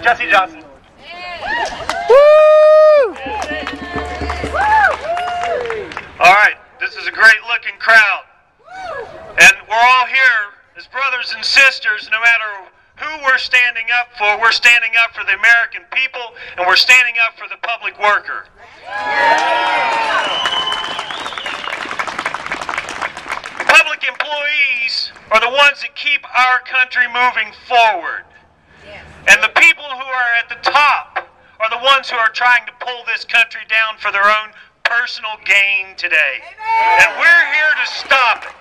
Jesse Johnson. Woo! All right, this is a great looking crowd. And we're all here as brothers and sisters, no matter who we're standing up for. We're standing up for the American people, and we're standing up for the public worker. The public employees are the ones that keep our country moving forward. And the people who are at the top are the ones who are trying to pull this country down for their own personal gain today. And we're here to stop it.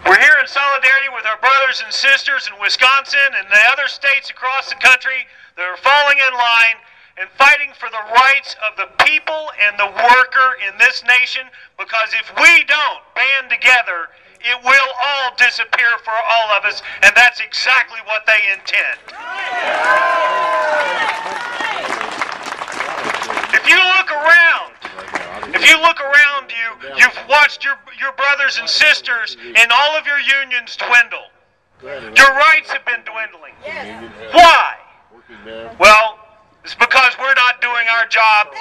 We're here in solidarity with our brothers and sisters in Wisconsin and the other states across the country that are falling in line and fighting for the rights of the people and the worker in this nation, because if we don't band together, it will all disappear for all of us, and that's exactly what they intend. If you look around you, you've watched your brothers and sisters in all of your unions dwindle. Your rights have been dwindling. Why? Well, it's because we're not doing our job,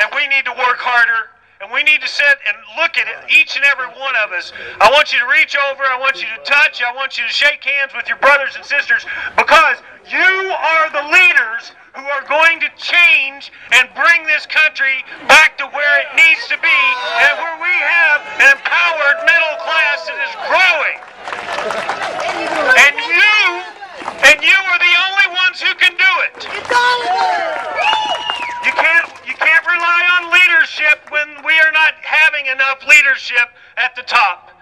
and we need to work harder, and we need to sit and look at it, each and every one of us. I want you to reach over, I want you to touch, I want you to shake hands with your brothers and sisters, because you are the leaders who are going to change and bring this country back to where it needs to be, and where we have an empowered middle class that is growing. And you are the only ones who can do it. You can't rely on leadership when we are not having enough leadership at the top.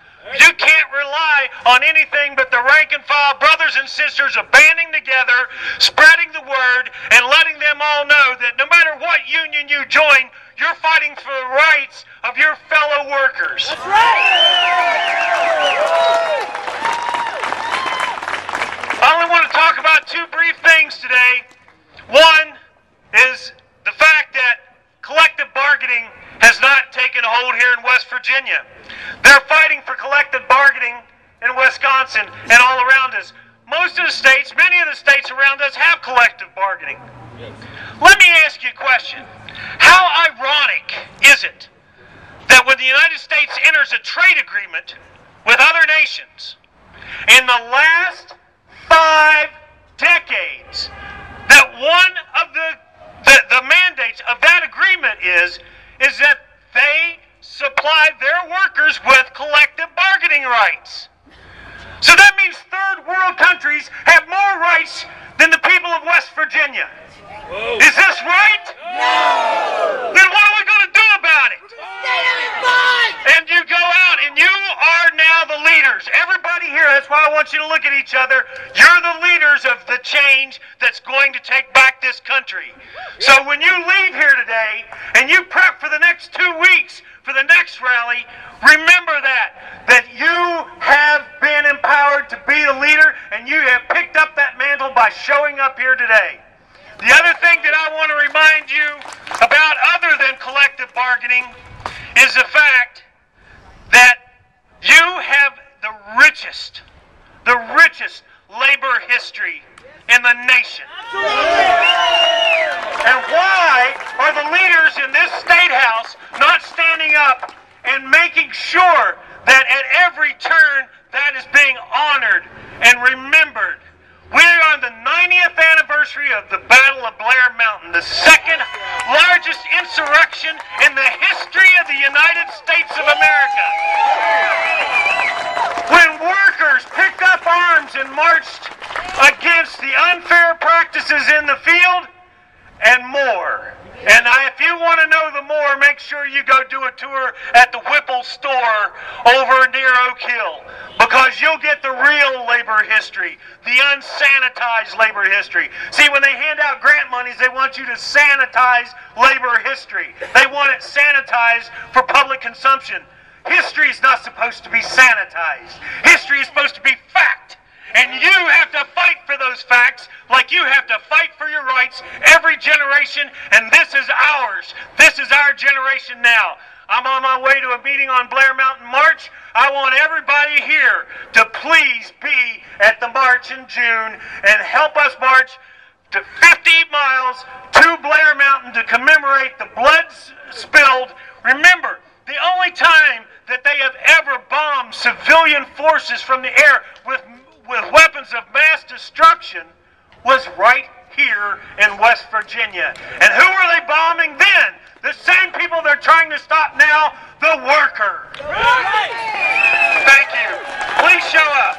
You can't rely on anything but the rank and file brothers and sisters of banding together, spreading the word, and letting them all know that no matter what union you join, you're fighting for the rights of your fellow workers. That's right! I only want to talk about two brief things today. One is the fact that collective bargaining has not taken hold here in West Virginia. They're fighting for collective bargaining in Wisconsin and all around us. Most of the states, many of the states around us have collective bargaining. Let me ask you a question. How ironic is it that when the United States enters a trade agreement with other nations, in the last 5 decades, that one of the mandates of that agreement is that they supply their workers with collective bargaining rights. So that means third world countries have more rights than the people of West Virginia. Whoa. Is this right? No! Then what are we going to do about it? And you go out and you are now the leaders. Everybody here, that's why I want you to look at each other. You're the leaders of the change that's going to take back this country. So when you leave here today and you prep for the next 2 weeks for the next rally, remember that you have been empowered to be the leader, and you have picked up that mantle by showing up here today. The other thing that I want to remind you about, other than collective bargaining, is the fact that you have the richest labor history in the nation. And why are the leaders in this State House not standing up and making sure that at every turn that is being honored and remembered? We are on the 90th anniversary of the Battle of Blair Mountain, the second largest insurrection in the history of the United States of America. When workers picked up arms and marched against the unfair practices in the field and more. And if you want to know the more, make sure you go do a tour at the Whipple store over near Oak Hill, because you'll get the real labor history, the unsanitized labor history. See, when they hand out grant monies, they want you to sanitize labor history. They want it sanitized for public consumption. History is not supposed to be sanitized. History is supposed to be fact. And you have to fight for those facts like you have to fight for your rights every generation, and this is ours. This is our generation now. I'm on my way to a meeting on Blair Mountain March. I want everybody here to please be at the march in June and help us march to 50 miles to Blair Mountain to commemorate the blood spilled. Remember, the only time that they have ever bombed civilian forces from the air with weapons of mass destruction was right here in West Virginia. And who were they bombing then? The same people they're trying to stop now, the worker. Thank you. Please show up.